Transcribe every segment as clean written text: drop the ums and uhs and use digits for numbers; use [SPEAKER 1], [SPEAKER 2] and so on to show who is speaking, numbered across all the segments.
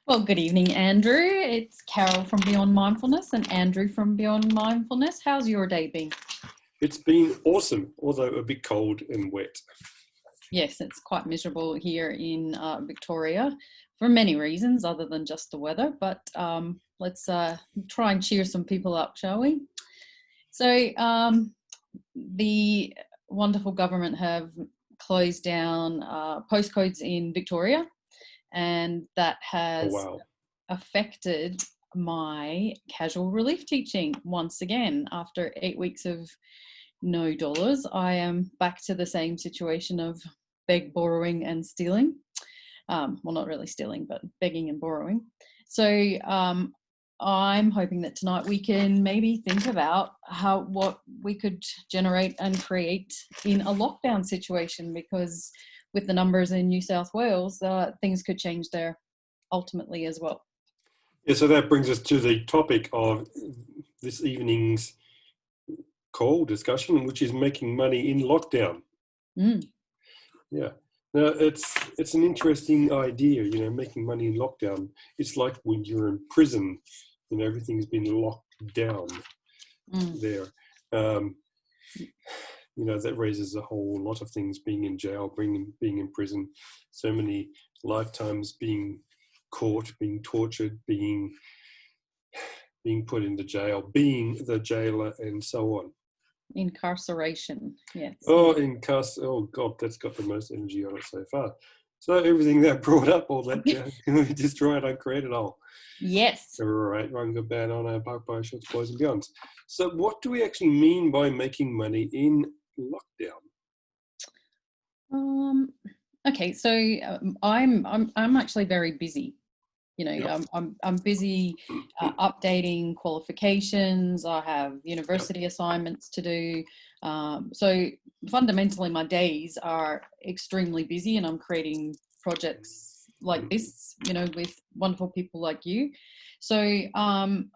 [SPEAKER 1] Well, good evening, Andrew. It's Carol from Beyond Mindfulness and Andrew from Beyond Mindfulness. How's your day been?
[SPEAKER 2] It's been awesome, although a bit cold and wet.
[SPEAKER 1] Yes, it's quite miserable here in Victoria for many reasons other than just the weather, but let's try and cheer some people up, shall we? So the wonderful government have closed down postcodes in Victoria, and that
[SPEAKER 2] Oh,
[SPEAKER 1] has
[SPEAKER 2] wow.
[SPEAKER 1] affected my casual relief teaching once again. After 8 weeks of no dollars, I am back to the same situation of borrowing and stealing. Well, not really stealing, but begging and borrowing. So I'm hoping that tonight we can maybe think about what we could generate and create in a lockdown situation, because with the numbers in New South Wales, things could change there ultimately as well.
[SPEAKER 2] Yeah, so that brings us to the topic of this evening's call discussion, which is making money in lockdown.
[SPEAKER 1] Mm.
[SPEAKER 2] Yeah. Now, it's an interesting idea, making money in lockdown. It's like when you're in prison, everything's been locked down there. That raises a whole lot of things, being in jail, being in prison, so many lifetimes being caught, being tortured, being put into jail, being the jailer, and so on.
[SPEAKER 1] Incarceration, yes.
[SPEAKER 2] Oh, oh God, that's got the most energy on it so far. So everything that brought up all that, destroy it, uncreate it all.
[SPEAKER 1] Yes.
[SPEAKER 2] All right, run good bad on our Park by Shots, Boys and Beyonds. So what do we actually mean by making money in lockdown?
[SPEAKER 1] Okay, so I'm actually very busy.
[SPEAKER 2] Yep.
[SPEAKER 1] I'm busy updating qualifications. I have university assignments to do. So fundamentally, my days are extremely busy, and I'm creating projects like this, with wonderful people like you. So I'm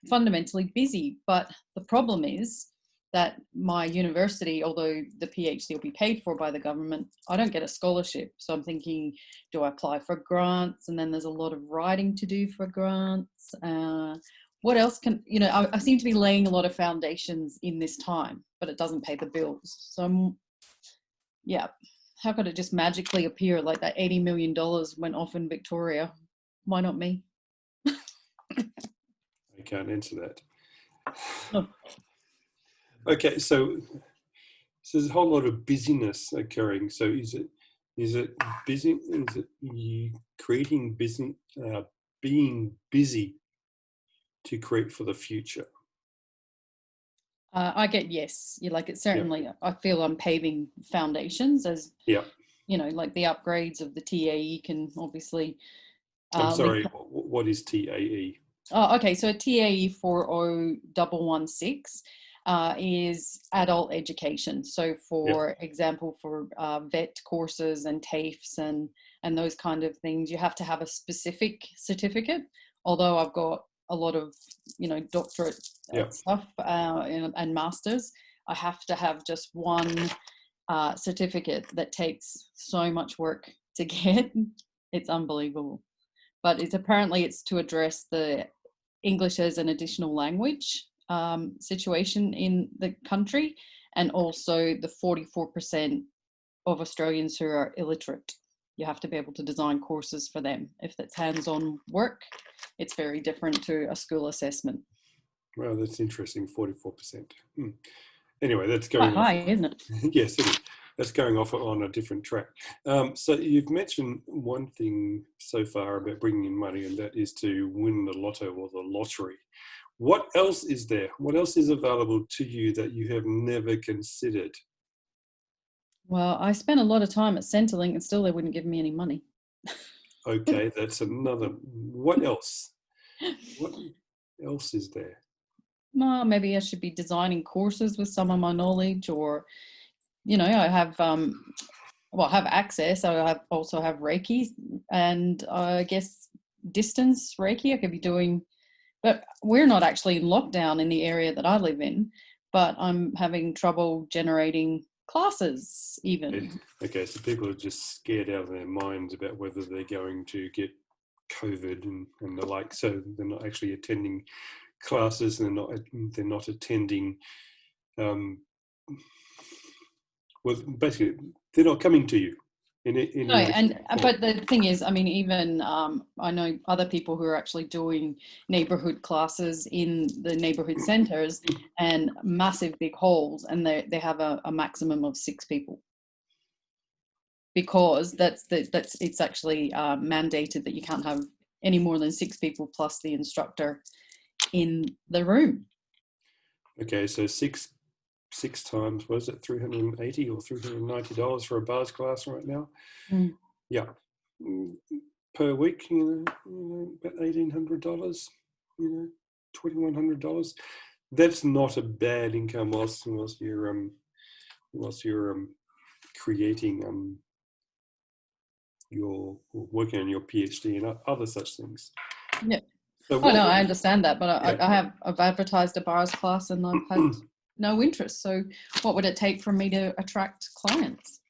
[SPEAKER 1] fundamentally busy, but the problem is that my university, although the PhD will be paid for by the government, I don't get a scholarship. So I'm thinking, do I apply for grants? And then there's a lot of writing to do for grants. What else can, I seem to be laying a lot of foundations in this time, but it doesn't pay the bills. So how could it just magically appear like that $80 million went off in Victoria? Why not me?
[SPEAKER 2] I can't answer that.
[SPEAKER 1] Oh.
[SPEAKER 2] Okay, so there's a whole lot of busyness occurring. So is it busy? Is it you creating business, being busy to create for the future?
[SPEAKER 1] I get yes. You like it
[SPEAKER 2] Yeah.
[SPEAKER 1] certainly. I feel I'm paving foundations as
[SPEAKER 2] Yeah.
[SPEAKER 1] like the upgrades of the TAE can obviously.
[SPEAKER 2] I'm sorry. What is TAE?
[SPEAKER 1] Oh, okay. So TAE 40116 is adult education. So, for example, for vet courses and TAFEs and those kind of things, you have to have a specific certificate. Although I've got a lot of doctorate stuff and masters, I have to have just one certificate that takes so much work to get. It's unbelievable. But it's to address the English as an additional language situation in the country, and also the 44% of Australians who are illiterate. You have to be able to design courses for them. If it's hands-on work, it's very different to a school assessment.
[SPEAKER 2] Well, that's interesting, 44%. Anyway, that's
[SPEAKER 1] Quite
[SPEAKER 2] going
[SPEAKER 1] high, isn't it?
[SPEAKER 2] Yes, it is. That's going off on a different track. So you've mentioned one thing so far about bringing in money, and that is to win the lotto or the lottery. What else is there? What else is available to you that you have never considered?
[SPEAKER 1] Well, I spent a lot of time at Centrelink and still they wouldn't give me any money.
[SPEAKER 2] Okay, that's another. What else? What else is there?
[SPEAKER 1] Well, maybe I should be designing courses with some of my knowledge, or I have have access. I also have Reiki, and I guess distance Reiki I could be doing, but we're not actually in lockdown in the area that I live in, but I'm having trouble generating classes even.
[SPEAKER 2] Okay, so people are just scared out of their minds about whether they're going to get COVID and the like, so they're not actually attending classes, and they're not attending. Well, basically, they're not coming to you.
[SPEAKER 1] No, but the thing is, I mean, even I know other people who are actually doing neighborhood classes in the neighborhood centers, and massive big halls, and they have a maximum of 6 people, because it's actually mandated that you can't have any more than 6 people plus the instructor in the room.
[SPEAKER 2] Okay, so six times, was it $380 or $390 for a bars class right now? Yeah, per week, about $1,800, $2,100. That's not a bad income whilst you're creating you're working on your PhD and other such things.
[SPEAKER 1] Yeah. So no, I understand that, but I've advertised a bars class and I've had no interest. So what would it take for me to attract clients?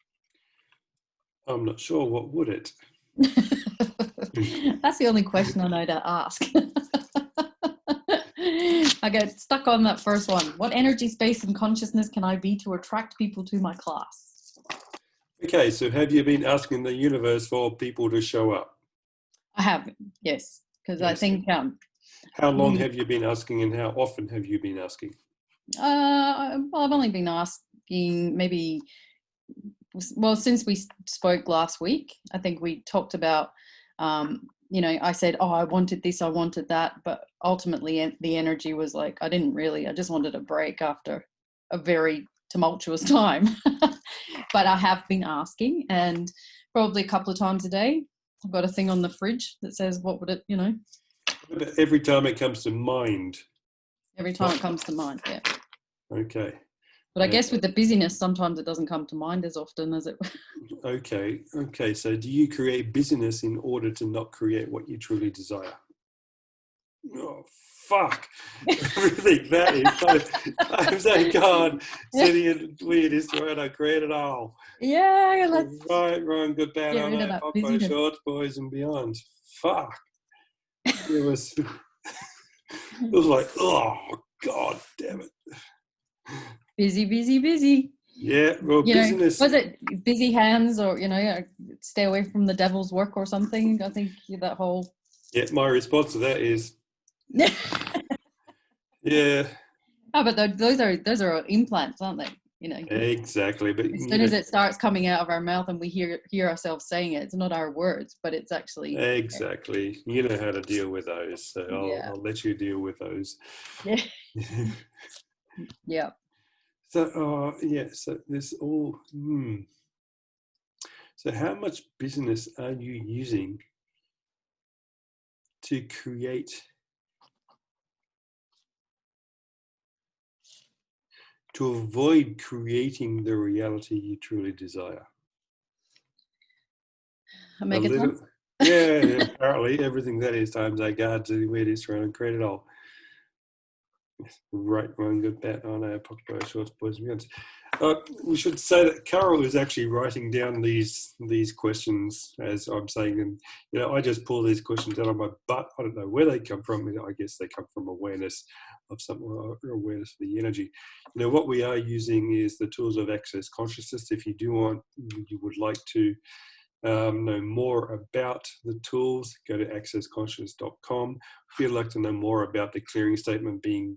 [SPEAKER 2] I'm not sure. What would it?
[SPEAKER 1] That's the only question I know to ask. I get stuck on that first one. What energy, space, and consciousness can I be to attract people to my class?
[SPEAKER 2] Okay, so have you been asking the universe for people to show up?
[SPEAKER 1] I have, yes, because I think.
[SPEAKER 2] How long have you been asking, and how often have you been asking?
[SPEAKER 1] Well, I've only been asking maybe, well, since we spoke last week. I think we talked about, I said, oh, I wanted this, I wanted that, but ultimately the energy was like, I just wanted a break after a very tumultuous time. But I have been asking, and probably a couple of times a day. I've got a thing on the fridge that says, what would it,
[SPEAKER 2] But every time it comes to mind.
[SPEAKER 1] Every time it comes to mind, yeah.
[SPEAKER 2] Okay.
[SPEAKER 1] But I guess with the busyness, sometimes it doesn't come to mind as often as it.
[SPEAKER 2] Okay. So do you create busyness in order to not create what you truly desire? Oh, fuck. Everything that is. I'm saying, God, sitting in weirdest right, I create it all.
[SPEAKER 1] Yeah, let's.
[SPEAKER 2] Right, wrong, good, bad, all night, Popeye, shorts, boys, and beyond. Fuck. It was like, oh, God damn it.
[SPEAKER 1] Busy.
[SPEAKER 2] Yeah, well, business.
[SPEAKER 1] Was it busy hands, or stay away from the devil's work or something? I think that whole.
[SPEAKER 2] Yeah, my response to that is. Yeah.
[SPEAKER 1] Oh, but those are implants, aren't they?
[SPEAKER 2] Exactly. But
[SPEAKER 1] as soon as it starts coming out of our mouth and we hear ourselves saying it, it's not our words, but it's actually.
[SPEAKER 2] Exactly. You know how to deal with those, so I'll let you deal with those.
[SPEAKER 1] Yeah. Yeah.
[SPEAKER 2] So so there's all. So how much business are you using to create? To avoid creating the reality you truly desire? Yeah, apparently everything that is times I got to where it is trying to create it all. Right, wrong, good, bad, on our pocket, shorts, boys, and guns. We should say that Carol is actually writing down these questions as I'm saying them. I just pull these questions out of my butt. I don't know where they come from. I guess they come from awareness of something, or awareness of the energy. What we are using is the tools of Access Consciousness. If you would like to know more about the tools, go to accessconsciousness.com. If you'd like to know more about the clearing statement being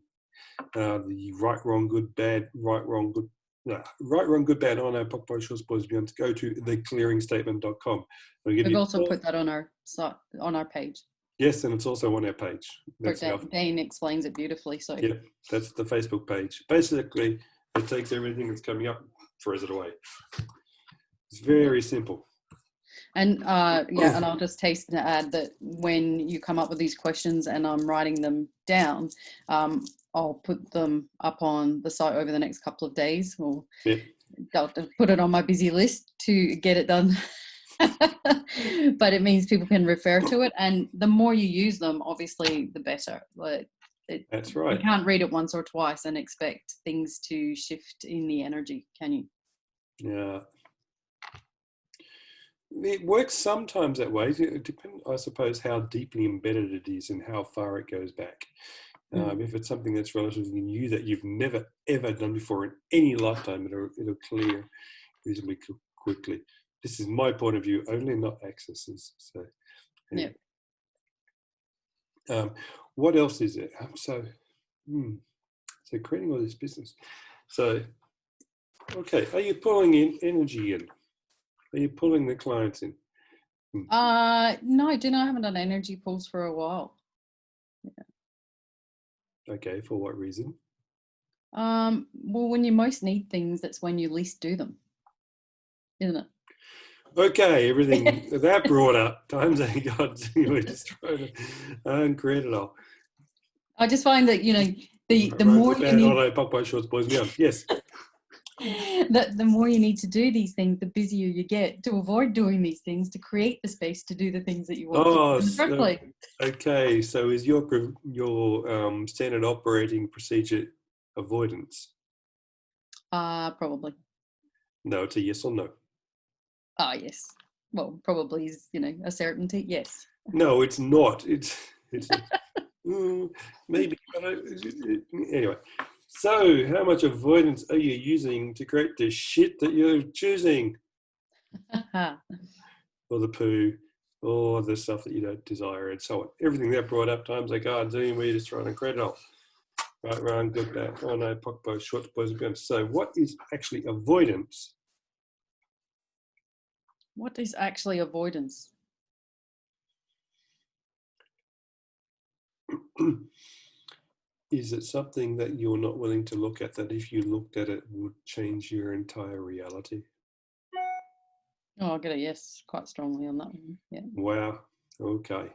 [SPEAKER 2] the right, wrong, good, bad, right, wrong, good, bad, on our Popeye, shorts, boys, beyond, go to theclearingstatement.com.
[SPEAKER 1] We've also put that on our page.
[SPEAKER 2] Yes, and it's also on our page.
[SPEAKER 1] Dane explains it beautifully. So
[SPEAKER 2] yeah, that's the Facebook page. Basically, it takes everything that's coming up, throws it away. It's very simple.
[SPEAKER 1] And and I'll just hasten to add that when you come up with these questions and I'm writing them down, I'll put them up on the site over the next couple of days, or I'll put it on my busy list to get it done. But it means people can refer to it, and the more you use them, obviously, the better.
[SPEAKER 2] That's right.
[SPEAKER 1] You can't read it once or twice and expect things to shift in the energy, can you?
[SPEAKER 2] Yeah. It works sometimes that way. It depends, I suppose, how deeply embedded it is and how far it goes back. If it's something that's relatively new that you've never ever done before in any lifetime, it'll clear reasonably quickly. This is my point of view only, not Access's. So, anyway. What else is it? So creating all this business. So, okay, are you pulling in energy in? Are you pulling the clients in?
[SPEAKER 1] No, I haven't done energy pulls for a while. Yeah.
[SPEAKER 2] Okay, for what reason?
[SPEAKER 1] Well, when you most need things, that's when you least do them, isn't it?
[SPEAKER 2] Okay, everything that brought up times a god, we're just trying to create it all.
[SPEAKER 1] I just find that the more you need,
[SPEAKER 2] yes.
[SPEAKER 1] The more you need to do these things, the busier you get to avoid doing these things, to create the space to do the things that you want to do in the first place.
[SPEAKER 2] Okay, so is your standard operating procedure avoidance?
[SPEAKER 1] Probably.
[SPEAKER 2] No, it's a yes or no.
[SPEAKER 1] Yes. Well, probably is, a certainty. Yes.
[SPEAKER 2] No, it's not. It's maybe. Anyway, so how much avoidance are you using to create the shit that you're choosing? Or the poo, or the stuff that you don't desire, and so on. Everything that brought up times like Zoom, we're just trying to create it all. Right, Ryan, good that. Oh no, pocketbow, short boys and guns. So what is actually avoidance?
[SPEAKER 1] What is actually avoidance?
[SPEAKER 2] Is it something that you're not willing to look at, that if you looked at it would change your entire reality?
[SPEAKER 1] Oh, I get a yes quite strongly on that one. Yeah.
[SPEAKER 2] Wow. Okay.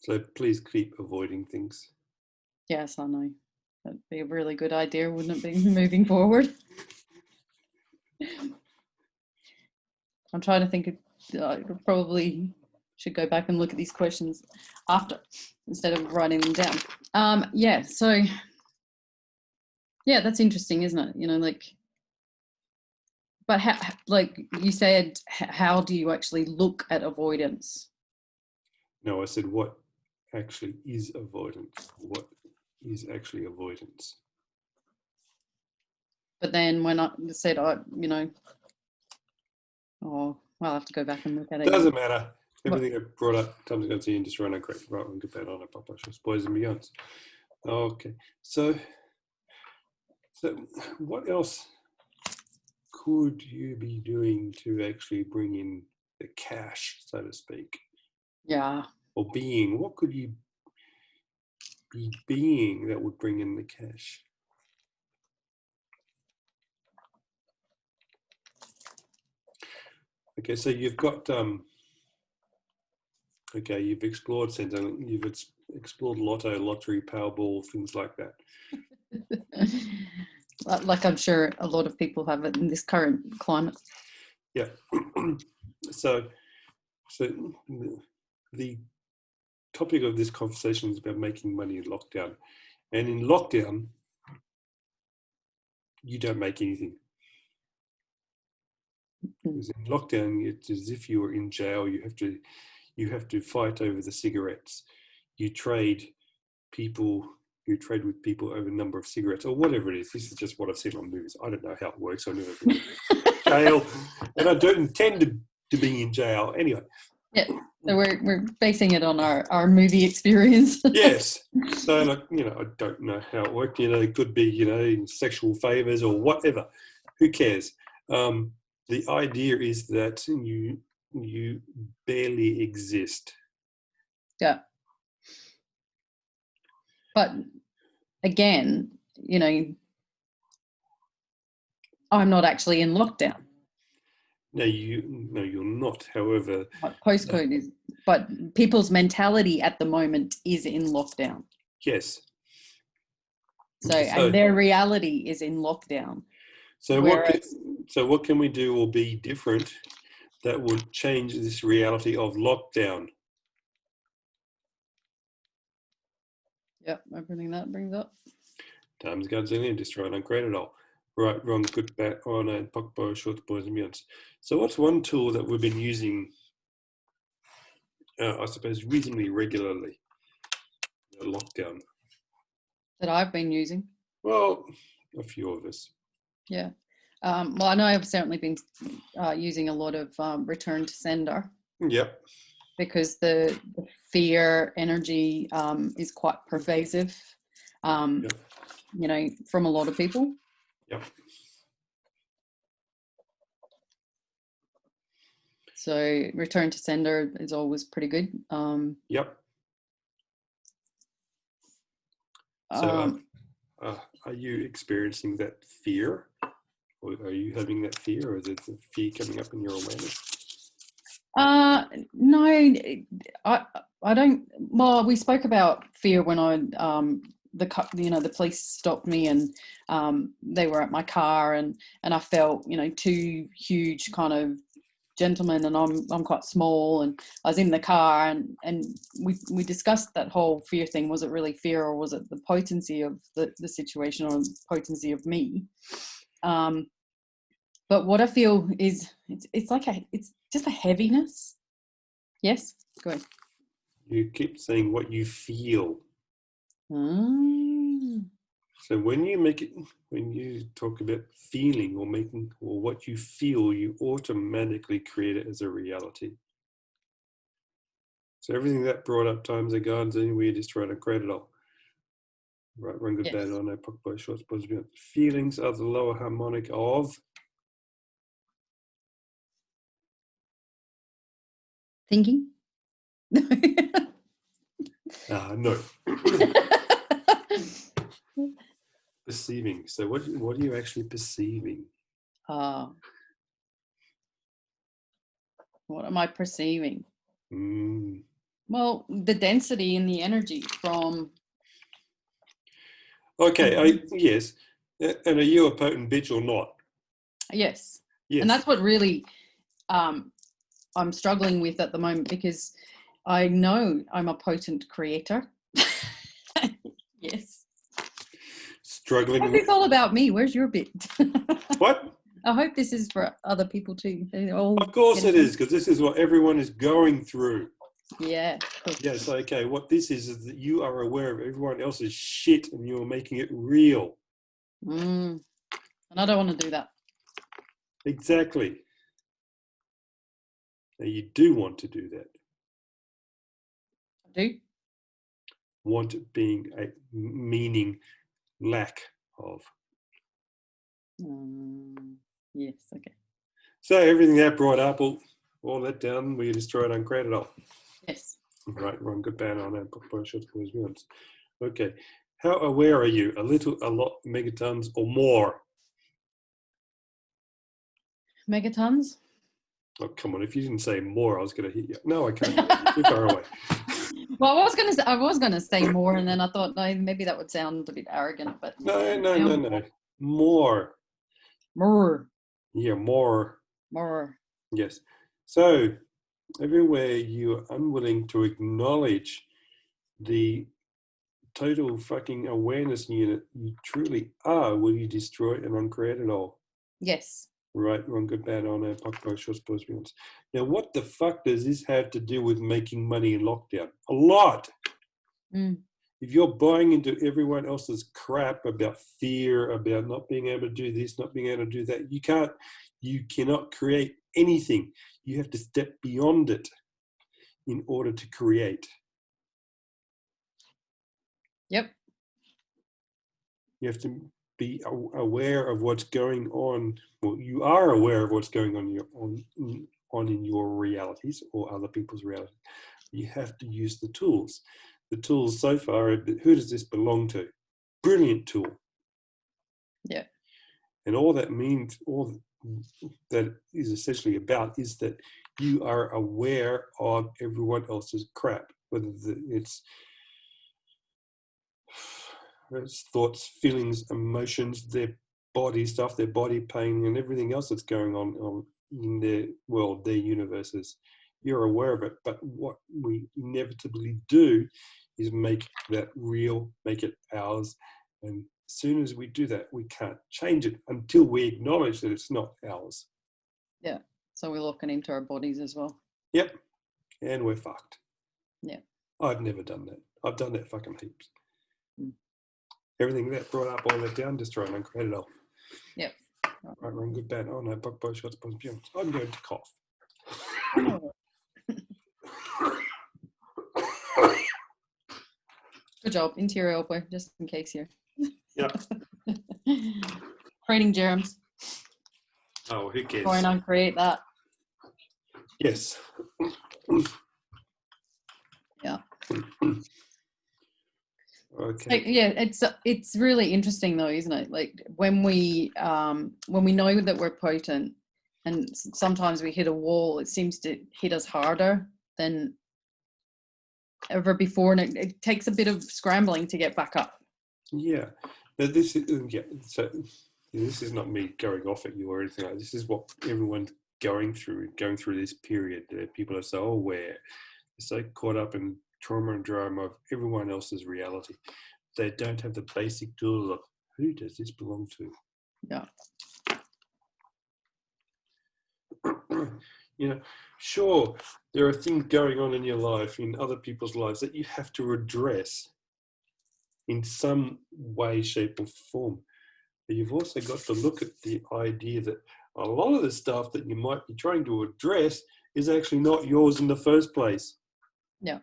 [SPEAKER 2] So please keep avoiding things.
[SPEAKER 1] Yes, I know. That'd be a really good idea, wouldn't it be, moving forward? I'm trying to think of, probably should go back and look at these questions after instead of writing them down. So yeah, that's interesting, isn't it? But how, like you said, how do you actually look at avoidance?
[SPEAKER 2] No, I said what actually is avoidance? What is actually avoidance?
[SPEAKER 1] But then when I said, I'll have to go back and look at it.
[SPEAKER 2] Doesn't matter. Everything I brought up, times ago to you, just run a great right and get that on a pop boys and beyonds. Okay, so what else could you be doing to actually bring in the cash, so to speak?
[SPEAKER 1] Yeah.
[SPEAKER 2] Or being, what could you be being that would bring in the cash? Okay, so you've got okay, you've explored Centrelink, you've explored Lotto, Lottery, Powerball, things like that.
[SPEAKER 1] Like I'm sure a lot of people have it in this current climate.
[SPEAKER 2] Yeah. So the topic of this conversation is about making money in lockdown. And in lockdown, you don't make anything. Because in lockdown, it's as if you were in jail. You have to fight over the cigarettes. You trade with people over a number of cigarettes or whatever it is. This is just what I've seen on movies. I don't know how it works. I've never been in jail, and I don't intend to be in jail anyway.
[SPEAKER 1] Yeah, so we're basing it on our movie experience.
[SPEAKER 2] Yes. So I don't know how it worked. It could be sexual favors or whatever. Who cares? The idea is that you barely exist.
[SPEAKER 1] Yeah. But again, I'm not actually in lockdown.
[SPEAKER 2] No, you're not. However,
[SPEAKER 1] postcode is, but people's mentality at the moment is in lockdown.
[SPEAKER 2] Yes.
[SPEAKER 1] So and their reality is in lockdown.
[SPEAKER 2] So what can we do or be different that would change this reality of lockdown?
[SPEAKER 1] Yep, everything that brings up.
[SPEAKER 2] Times Godzillion, destroy and uncreate it all. Right, wrong, good, bad, on, and Pokbo, short, boys, and beyonds. So what's one tool that we've been using, I suppose, reasonably regularly in the lockdown?
[SPEAKER 1] That I've been using.
[SPEAKER 2] Well, a few of us.
[SPEAKER 1] Yeah. Well, I know I've certainly been using a lot of return to sender.
[SPEAKER 2] Yep.
[SPEAKER 1] Because the fear energy is quite pervasive,
[SPEAKER 2] Yep.
[SPEAKER 1] you know, from a lot of people.
[SPEAKER 2] Yep.
[SPEAKER 1] So return to sender is always pretty good.
[SPEAKER 2] Yep. So are you experiencing that fear? Or are you having that fear, or is it the fear coming up in your awareness?
[SPEAKER 1] No, I don't. Well, we spoke about fear when the police stopped me and they were at my car and I felt, you know, two huge kind of gentlemen, and I'm quite small, and I was in the car and we discussed that whole fear thing. Was it really fear, or was it the potency of the situation, or the potency of me? But what I feel is it's just a heaviness. Yes, go ahead.
[SPEAKER 2] You keep saying what you feel.
[SPEAKER 1] Mm.
[SPEAKER 2] So when you talk about feeling or making or what you feel, you automatically create it as a reality. So everything that brought up times of gardens anywhere, you just try to create it all. Right, wrong, good, bad, on, boy, shorts, boys, beyond. Feelings are the lower harmonic of
[SPEAKER 1] Thinking.
[SPEAKER 2] no. Perceiving. So what are you actually perceiving?
[SPEAKER 1] What am I perceiving?
[SPEAKER 2] Mm.
[SPEAKER 1] Well, the density and the energy from.
[SPEAKER 2] Okay, yes. And are you a potent bitch or not?
[SPEAKER 1] Yes.
[SPEAKER 2] Yes.
[SPEAKER 1] And that's what really I'm struggling with at the moment, because I know I'm a potent creator. Yes.
[SPEAKER 2] Struggling.
[SPEAKER 1] I hope it's all about me. Where's your bit?
[SPEAKER 2] What?
[SPEAKER 1] I hope this is for other people too.
[SPEAKER 2] Of course it is, because this is what everyone is going through.
[SPEAKER 1] Yeah. Cool.
[SPEAKER 2] Yes, okay. What this is that you are aware of everyone else's shit and you're making it real.
[SPEAKER 1] And I don't want to do that.
[SPEAKER 2] Exactly. Now you do want to do that.
[SPEAKER 1] I do.
[SPEAKER 2] Want being a meaning lack of.
[SPEAKER 1] Yes, okay.
[SPEAKER 2] So everything that brought up, all that down, we just try it and create it off.
[SPEAKER 1] Yes.
[SPEAKER 2] Right, wrong, good, bad, on that, okay. How aware are you? A little, a lot, megatons, or more?
[SPEAKER 1] Megatons?
[SPEAKER 2] Oh, come on. If you didn't say more, I was going to hit you. No, I can't. You're far away.
[SPEAKER 1] Well, I was gonna say more, and then I thought, no, maybe that would sound a bit arrogant, but
[SPEAKER 2] No. More.
[SPEAKER 1] More.
[SPEAKER 2] Yeah, more.
[SPEAKER 1] More.
[SPEAKER 2] Yes. So everywhere you are unwilling to acknowledge the total fucking awareness unit you truly are, will you destroy and uncreate it all?
[SPEAKER 1] Yes.
[SPEAKER 2] Right, wrong, good, bad, on air, pop, shorts, boys, beyonds. Now, what the fuck does this have to do with making money in lockdown? A lot. If you're buying into everyone else's crap about fear, about not being able to do this, not being able to do that, you cannot create anything. You have to step beyond it in order to create.
[SPEAKER 1] Yep.
[SPEAKER 2] You have to be aware of what's going on. Well, you are aware of what's going on in your realities or other people's realities. You have to use the tools. The tools so far, who does this belong to? Brilliant tool.
[SPEAKER 1] Yeah.
[SPEAKER 2] And all that means, all that is essentially about, is that you are aware of everyone else's crap, whether it's thoughts, feelings, emotions, their body stuff, their body pain, and everything else that's going on in their world, their universes. You're aware of it, but what we inevitably do is make that real, make it ours, and As soon as we do that, we can't change it until we acknowledge that it's not ours.
[SPEAKER 1] Yeah. So we're looking into our bodies as well.
[SPEAKER 2] Yep. And we're fucked.
[SPEAKER 1] Yeah.
[SPEAKER 2] I've never done that. I've done that fucking heaps.
[SPEAKER 1] Mm.
[SPEAKER 2] Everything that brought up all that down, destroyed and created off.
[SPEAKER 1] Yep.
[SPEAKER 2] Right, wrong, good, bad. Oh no, bug, both shots, both beyond. I'm going to cough.
[SPEAKER 1] Good job. Into your elbow, just in case you're.
[SPEAKER 2] Yep.
[SPEAKER 1] Creating germs.
[SPEAKER 2] Oh, who cares?
[SPEAKER 1] Try and uncreate that.
[SPEAKER 2] Yes.
[SPEAKER 1] Yeah.
[SPEAKER 2] Okay.
[SPEAKER 1] So, yeah, it's really interesting though, isn't it? Like when we know that we're potent, and sometimes we hit a wall, it seems to hit us harder than ever before, and it takes a bit of scrambling to get back up.
[SPEAKER 2] Yeah. Now this is So this is not me going off at you or anything like that. This is what everyone's going through this period. People are so aware, so caught up in trauma and drama of everyone else's reality. They don't have the basic tools of who does this belong to.
[SPEAKER 1] Yeah.
[SPEAKER 2] Sure, there are things going on in your life, in other people's lives, that you have to address in some way, shape, or form. But you've also got to look at the idea that a lot of the stuff that you might be trying to address is actually not yours in the first place.
[SPEAKER 1] Yeah.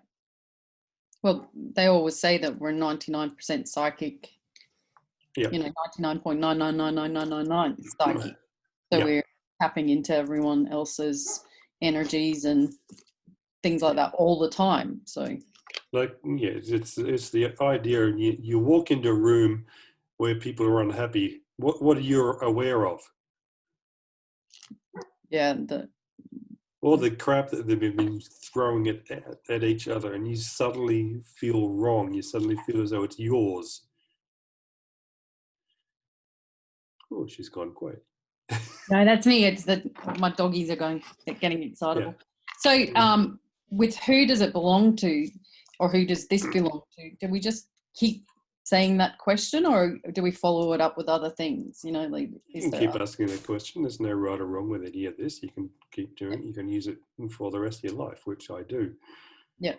[SPEAKER 1] Well, they always say that we're 99% psychic.
[SPEAKER 2] Yeah.
[SPEAKER 1] 99.999999 psychic. So we're tapping into everyone else's energies and things like that all the time. So,
[SPEAKER 2] it's the idea. You walk into a room where people are unhappy. What are you aware of?
[SPEAKER 1] Yeah,
[SPEAKER 2] all the crap that they've been throwing at each other, and you suddenly feel wrong. You suddenly feel as though it's yours. Oh, she's gone quiet.
[SPEAKER 1] No, that's me. It's that my doggies are getting excitable. Yeah. So, with who does it belong to, or who does this belong to? Do we just keep saying that question, or do we follow it up with other things? You can
[SPEAKER 2] keep asking that question. There's no right or wrong with any of this. You can keep doing it. You can use it for the rest of your life, which I do.
[SPEAKER 1] Yeah.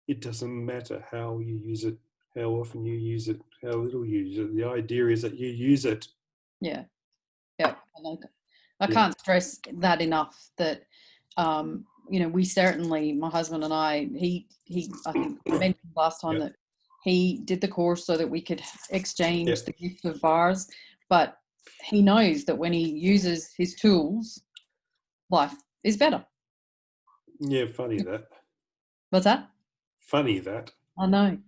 [SPEAKER 2] It doesn't matter how you use it, how often you use it, how little you use it. The idea is that you use it.
[SPEAKER 1] Yeah. Yeah. I can't stress that enough that, we certainly, my husband and I think I mentioned last time that he did the course so that we could exchange the gift of bars, but he knows that when he uses his tools, life is better.
[SPEAKER 2] Yeah, funny that.
[SPEAKER 1] What's that?
[SPEAKER 2] Funny that.
[SPEAKER 1] I know.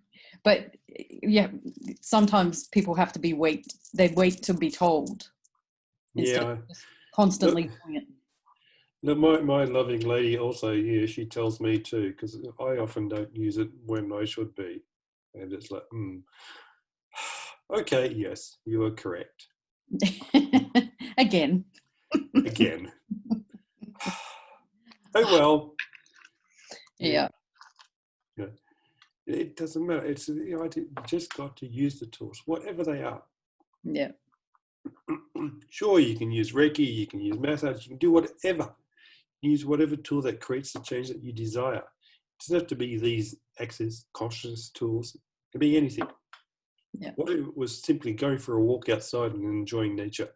[SPEAKER 1] But sometimes people have to they wait to be told. Instead of just constantly doing it.
[SPEAKER 2] No, my loving lady also, she tells me too, because I often don't use it when I should be. And it's like, okay, yes, you are correct.
[SPEAKER 1] Again.
[SPEAKER 2] Oh, well.
[SPEAKER 1] Yeah.
[SPEAKER 2] It doesn't matter. It's you just got to use the tools, whatever they are.
[SPEAKER 1] Yeah.
[SPEAKER 2] Sure, you can use Reiki, you can use massage, you can do whatever. Use whatever tool that creates the change that you desire. It doesn't have to be these access conscious tools. It can be anything.
[SPEAKER 1] Yeah.
[SPEAKER 2] What if it was simply going for a walk outside and enjoying nature?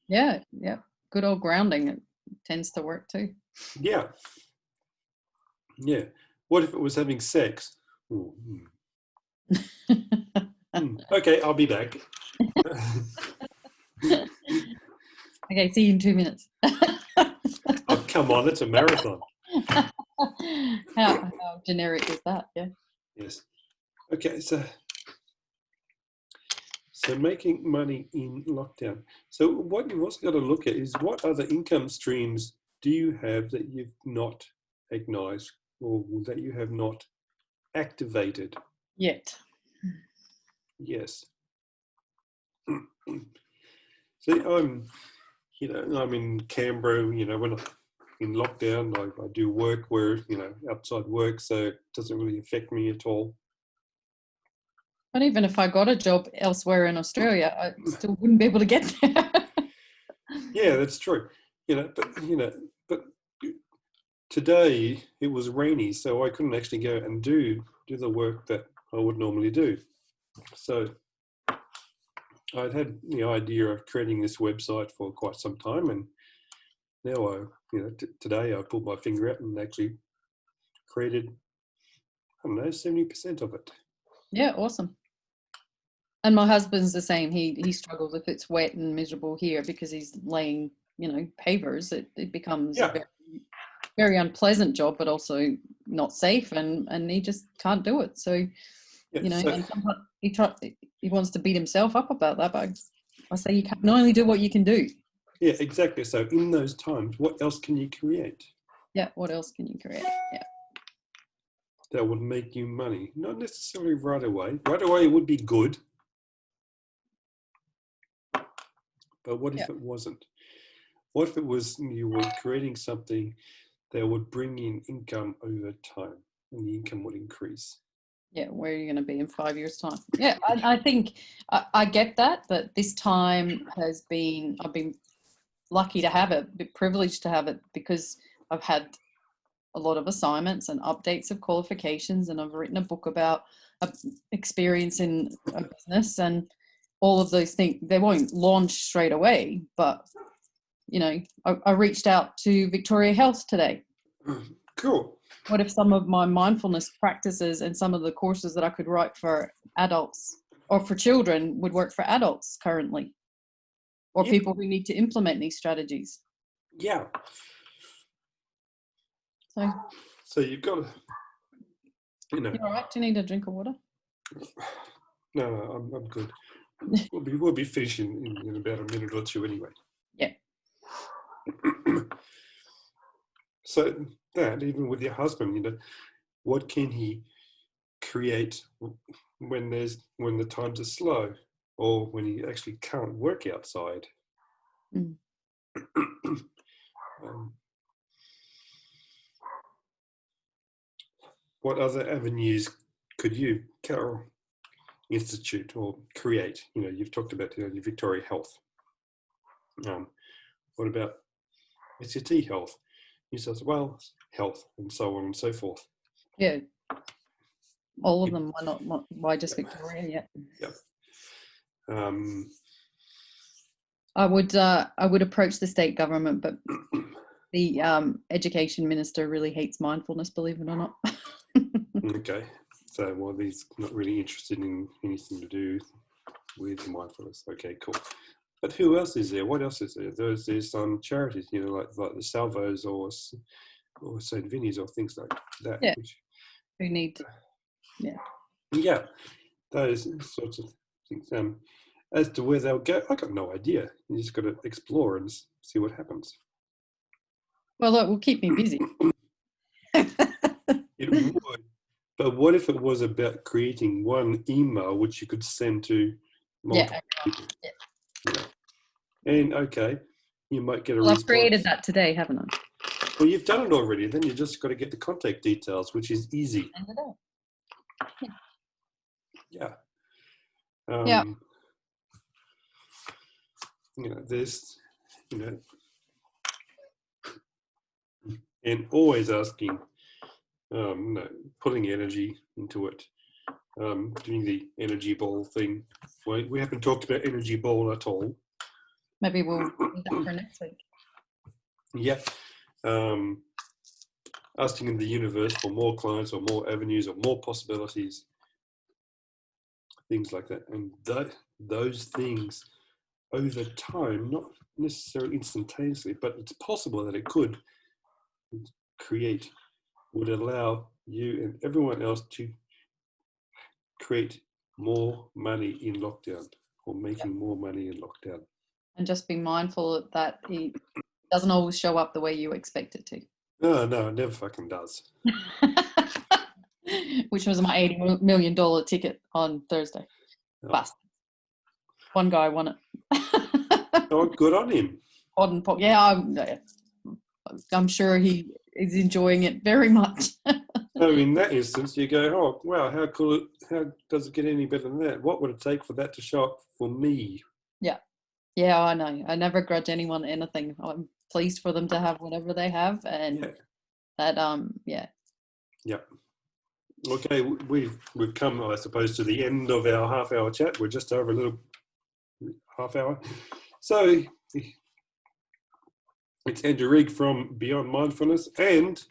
[SPEAKER 1] Yeah, yeah. Good old grounding. It tends to work too.
[SPEAKER 2] Yeah. Yeah. What if it was having sex? Okay, I'll be back.
[SPEAKER 1] Okay, see you in 2 minutes.
[SPEAKER 2] Oh, come on, it's a marathon.
[SPEAKER 1] How generic is that? Yeah.
[SPEAKER 2] Yes. Okay, so making money in lockdown. So what you've also got to look at is what other income streams do you have that you've not acknowledged or that you have not activated
[SPEAKER 1] yet?
[SPEAKER 2] Yes. So I'm in Canberra, when I'm in lockdown, I do work where, outside work, so it doesn't really affect me at all.
[SPEAKER 1] But even if I got a job elsewhere in Australia, I still wouldn't be able to get there.
[SPEAKER 2] Yeah, that's true. But today it was rainy, so I couldn't actually go and do the work that I would normally do. So I'd had the idea of creating this website for quite some time, and now today I pulled my finger out and actually created, I don't know, 70% of it.
[SPEAKER 1] Yeah, awesome. And my husband's the same. He struggles if it's wet and miserable here because he's laying, pavers. It becomes a very, very unpleasant job, but also not safe, and he just can't do it. So, and sometimes he wants to beat himself up about that, but I say you can only do what you can do.
[SPEAKER 2] Yeah, exactly. So in those times, what else can you create?
[SPEAKER 1] Yeah, what else can you create? Yeah.
[SPEAKER 2] That would make you money. Not necessarily right away. Right away it would be good. But what if it wasn't? What if it was you were creating something that would bring in income over time and the income would increase?
[SPEAKER 1] Yeah, where are you going to be in 5 years' time? Yeah, I think I get that this time has been, I've been lucky to have it, privileged to have it, because I've had a lot of assignments and updates of qualifications, and I've written a book about experience in a business, and all of those things. They won't launch straight away, but I reached out to Victoria Health today.
[SPEAKER 2] Cool.
[SPEAKER 1] What if some of my mindfulness practices and some of the courses that I could write for adults or for children would work for adults currently, or people who need to implement these strategies?
[SPEAKER 2] Yeah. So you've got to,
[SPEAKER 1] You all right? Do you need a drink of water?
[SPEAKER 2] No, I'm good. We'll be finishing in about a minute or two anyway.
[SPEAKER 1] Yeah.
[SPEAKER 2] So that, even with your husband, what can he create when the times are slow, or when he actually can't work outside? What other avenues could you, Carol, institute or create? You've talked about your Victoria Health. What about SCT Health, New South Wales Health, and so on and so forth?
[SPEAKER 1] Yeah, all of them. Why just Victoria?
[SPEAKER 2] Yeah.
[SPEAKER 1] I would approach the state government, but the education minister really hates mindfulness, believe it or not.
[SPEAKER 2] Okay, so he's not really interested in anything to do with mindfulness. Okay, cool. But who else is there? What else is there? There's some charities, like the Salvos or St. Vinny's or things like that.
[SPEAKER 1] Yeah. Who need? Yeah.
[SPEAKER 2] Yeah, those sorts of things. As to where they'll go, I got no idea. You just got to explore and see what happens.
[SPEAKER 1] Well, it will keep me busy.
[SPEAKER 2] It would. But what if it was about creating one email which you could send to multiple people? Yeah. And okay, you might get a response.
[SPEAKER 1] I've created that today, haven't I?
[SPEAKER 2] Well, you've done it already. Then you just got to get the contact details, which is easy. Yeah. There's, and always asking, putting energy into it, doing the energy ball thing. We haven't talked about energy ball at all.
[SPEAKER 1] Maybe we'll do that for next week.
[SPEAKER 2] Yeah. Asking in the universe for more clients or more avenues or more possibilities, things like that. And those things over time, not necessarily instantaneously, but it's possible that it could would allow you and everyone else to create more money in lockdown, or making more money in lockdown.
[SPEAKER 1] And just be mindful that it doesn't always show up the way you expect it to.
[SPEAKER 2] No, it never fucking does.
[SPEAKER 1] Which was my $80 million ticket on Thursday. Bust. One guy won it.
[SPEAKER 2] Oh, good on him.
[SPEAKER 1] Yeah, I'm sure he is enjoying it very much.
[SPEAKER 2] So in that instance, you go, oh, wow, how cool, how does it get any better than that? What would it take for that to show up for me?
[SPEAKER 1] Yeah. Yeah, I know. I never grudge anyone anything. I'm pleased for them to have whatever they have, and
[SPEAKER 2] Yeah.
[SPEAKER 1] that yeah.
[SPEAKER 2] Yeah. Okay, we've come, I suppose, to the end of our half-hour chat. We're just over a little half hour. So it's Andrew Rigg from Beyond Mindfulness and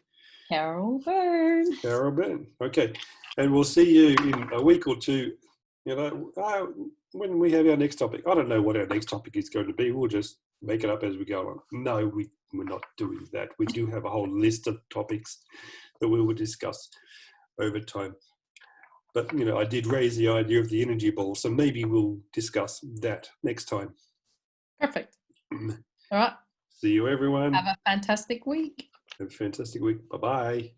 [SPEAKER 1] Carol Byrne.
[SPEAKER 2] Carol Byrne. Okay, and we'll see you in a week or two. You know, when we have our next topic. I don't know what our next topic is going to be. We'll just make it up as we go along. No, we're not doing that. We do have a whole list of topics that we will discuss over time. But, you know, I did raise the idea of the energy ball, so maybe we'll discuss that next time.
[SPEAKER 1] Perfect. All right.
[SPEAKER 2] See you, everyone.
[SPEAKER 1] Have a fantastic week.
[SPEAKER 2] Have a fantastic week. Bye-bye.